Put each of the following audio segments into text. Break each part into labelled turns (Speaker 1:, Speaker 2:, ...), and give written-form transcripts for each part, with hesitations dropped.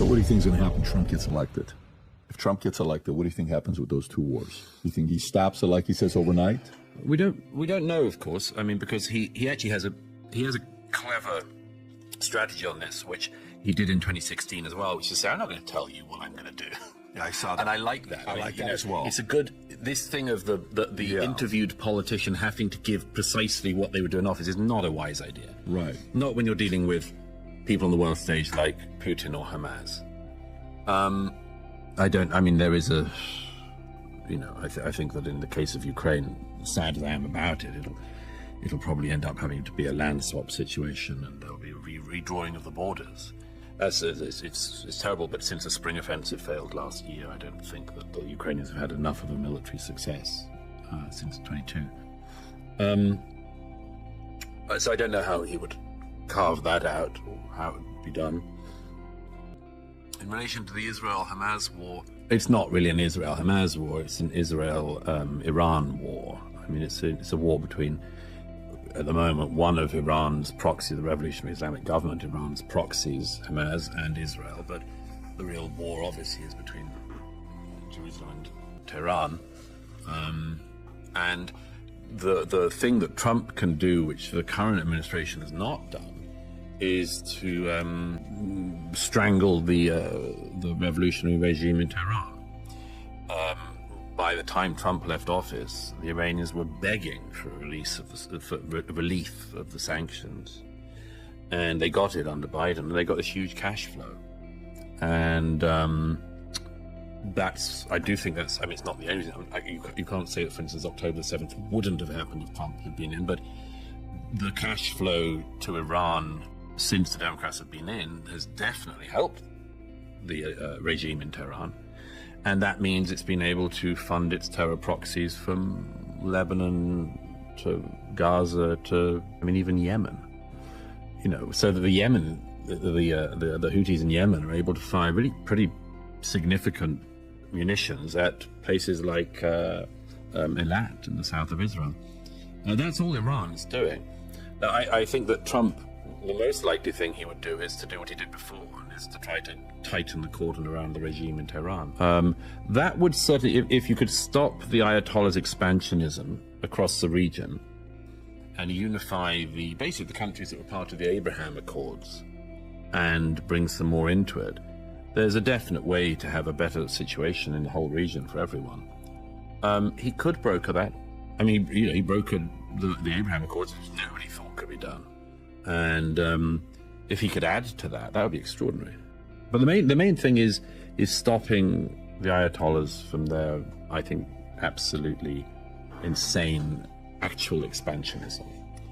Speaker 1: So what do you think is going to happen if Trump gets elected? If Trump gets elected, what do you think happens with those two wars? You think he stops it like he says overnight?
Speaker 2: We don't know, of course. I mean, because he actually has a clever strategy on this, which he did in 2016 as well, which is say, I'm not going to tell you what I'm going to do.
Speaker 1: Yeah, I saw that.
Speaker 2: And I like that.
Speaker 1: I like that as well.
Speaker 2: It's a good, this thing of the interviewed politician having to give precisely what they would do in office is not a wise idea.
Speaker 1: Right.
Speaker 2: Not when you're dealing with people on the world stage like Putin or Hamas. There is a, I think that in the case of Ukraine, sad as I am about it, it'll probably end up having to be a land swap situation, and there'll be a redrawing of the borders. It's terrible, but since the spring offensive failed last year, I don't think that the Ukrainians have had enough of a military success since 22. So I don't know how he would carve that out or how it would be done. In relation to the Israel-Hamas war, it's not really an Israel-Hamas war, it's an Israel-Iran war. I mean, it's a war between, at the moment, one of Iran's proxies, the Revolutionary Islamic Government, Iran's proxies, Hamas and Israel, but the real war obviously is between Jerusalem and Tehran. And the thing that Trump can do, which the current administration has not done, is to strangle the revolutionary regime in Tehran. By the time Trump left office, the Iranians were begging for relief of the sanctions, and they got it under Biden, and they got this huge cash flow. And I do think that's, it's not the only thing. You can't say that, for instance, October 7th wouldn't have happened if Trump had been in, but the cash flow to Iran since the Democrats have been in has definitely helped the regime in Tehran. And that means it's been able to fund its terror proxies from Lebanon to Gaza to, even Yemen. So that the Yemen, the Houthis in Yemen are able to fire really pretty significant munitions at places like Eilat in the south of Israel. That's all Iran is doing. Now, I think that Trump, the most likely thing he would do is to do what he did before, and is to try to tighten the cordon around the regime in Tehran. That would certainly, if you could stop the Ayatollah's expansionism across the region and unify basically the countries that were part of the Abraham Accords and bring some more into it, there's a definite way to have a better situation in the whole region for everyone. He could broker that. He brokered the Abraham Accords, which nobody thought could be done. And if he could add to that, that would be extraordinary. But the main thing is stopping the Ayatollahs from their, I think, absolutely insane actual expansionism.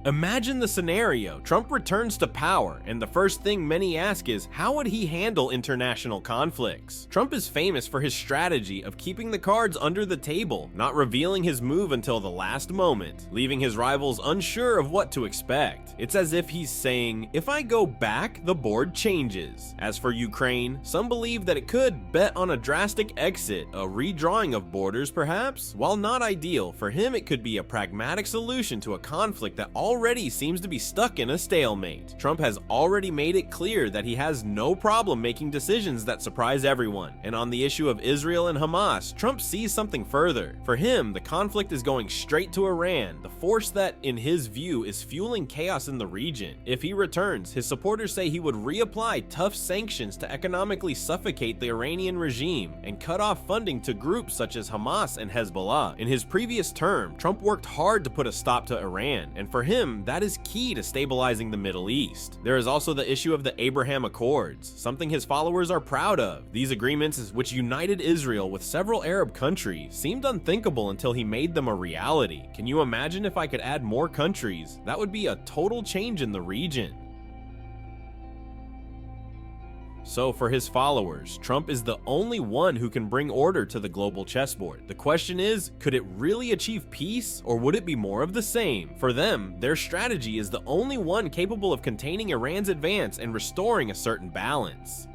Speaker 3: Imagine the scenario. Trump returns to power, and the first thing many ask is, how would he handle international conflicts? Trump is famous for his strategy of keeping the cards under the table, not revealing his move until the last moment, leaving his rivals unsure of what to expect. It's as if he's saying, if I go back, the board changes. As for Ukraine, some believe that it could bet on a drastic exit, a redrawing of borders perhaps. While not ideal, for him it could be a pragmatic solution to a conflict that already seems to be stuck in a stalemate. Trump has already made it clear that he has no problem making decisions that surprise everyone. And on the issue of Israel and Hamas, Trump sees something further. For him, the conflict is going straight to Iran, the force that, in his view, is fueling chaos in the region. If he returns, his supporters say he would reapply tough sanctions to economically suffocate the Iranian regime and cut off funding to groups such as Hamas and Hezbollah. In his previous term, Trump worked hard to put a stop to Iran, and for him, that is key to stabilizing the Middle East. There is also the issue of the Abraham Accords, something his followers are proud of. These agreements, which united Israel with several Arab countries, seemed unthinkable until he made them a reality. Can you imagine if I could add more countries? That would be a total change in the region. So for his followers, Trump is the only one who can bring order to the global chessboard. The question is, could it really achieve peace, or would it be more of the same? For them, their strategy is the only one capable of containing Iran's advance and restoring a certain balance.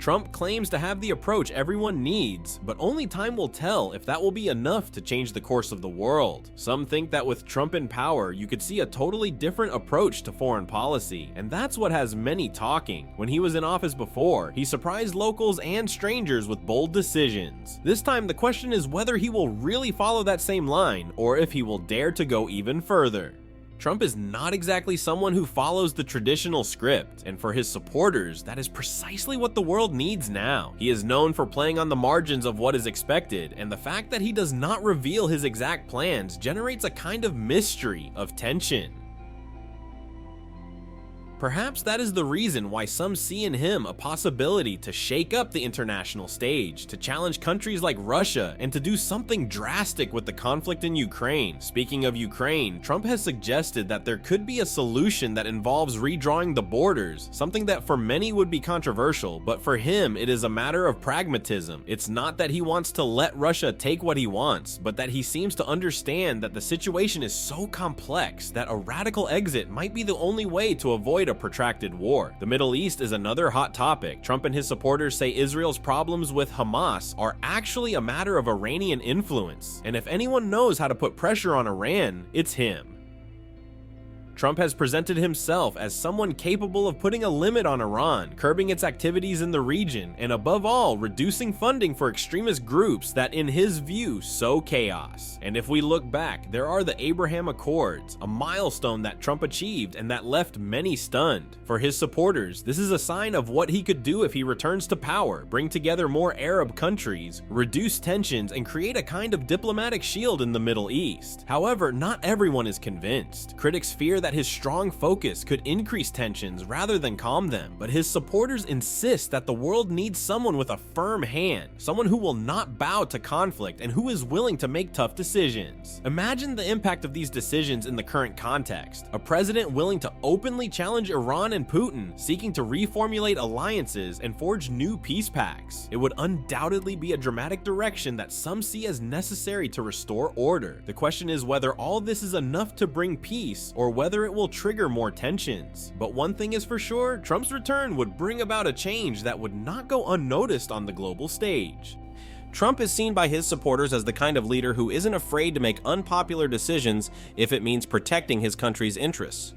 Speaker 3: Trump claims to have the approach everyone needs, but only time will tell if that will be enough to change the course of the world. Some think that with Trump in power, you could see a totally different approach to foreign policy, and that's what has many talking. When he was in office before, he surprised locals and strangers with bold decisions. This time, the question is whether he will really follow that same line, or if he will dare to go even further. Trump is not exactly someone who follows the traditional script, and for his supporters, that is precisely what the world needs now. He is known for playing on the margins of what is expected, and the fact that he does not reveal his exact plans generates a kind of mystery of tension. Perhaps that is the reason why some see in him a possibility to shake up the international stage, to challenge countries like Russia, and to do something drastic with the conflict in Ukraine. Speaking of Ukraine, Trump has suggested that there could be a solution that involves redrawing the borders, something that for many would be controversial, but for him it is a matter of pragmatism. It's not that he wants to let Russia take what he wants, but that he seems to understand that the situation is so complex that a radical exit might be the only way to avoid a protracted war. The Middle East is another hot topic. Trump and his supporters say Israel's problems with Hamas are actually a matter of Iranian influence, and if anyone knows how to put pressure on Iran, it's him. Trump has presented himself as someone capable of putting a limit on Iran, curbing its activities in the region, and above all, reducing funding for extremist groups that, in his view, sow chaos. And if we look back, there are the Abraham Accords, a milestone that Trump achieved and that left many stunned. For his supporters, this is a sign of what he could do if he returns to power, bring together more Arab countries, reduce tensions, and create a kind of diplomatic shield in the Middle East. However, not everyone is convinced. Critics fear that his strong focus could increase tensions rather than calm them, but his supporters insist that the world needs someone with a firm hand, someone who will not bow to conflict and who is willing to make tough decisions. Imagine the impact of these decisions in the current context. A president willing to openly challenge Iran and Putin, seeking to reformulate alliances and forge new peace pacts. It would undoubtedly be a dramatic direction that some see as necessary to restore order. The question is whether all this is enough to bring peace or whether it will trigger more tensions. But one thing is for sure, Trump's return would bring about a change that would not go unnoticed on the global stage.
Speaker 4: Trump is seen by his supporters as the kind of leader who isn't afraid to make unpopular decisions if it means protecting his country's interests.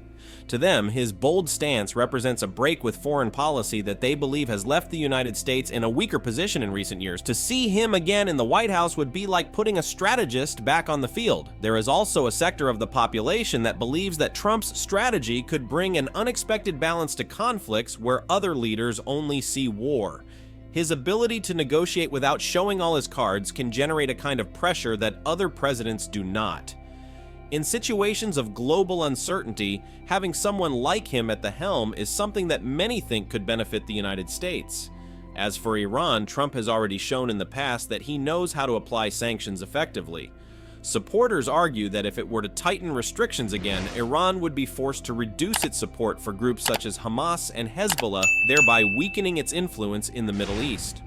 Speaker 4: To them, his bold stance represents a break with foreign policy that they believe has left the United States in a weaker position in recent years. To see him again in the White House would be like putting a strategist back on the field. There is also a sector of the population that believes that Trump's strategy could bring an unexpected balance to conflicts where other leaders only see war. His ability to negotiate without showing all his cards can generate a kind of pressure that other presidents do not. In situations of global uncertainty, having someone like him at the helm is something that many think could benefit the United States. As for Iran, Trump has already shown in the past that he knows how to apply sanctions effectively. Supporters argue that if it were to tighten restrictions again, Iran would be forced to reduce its support for groups such as Hamas and Hezbollah, thereby weakening its influence in the Middle East.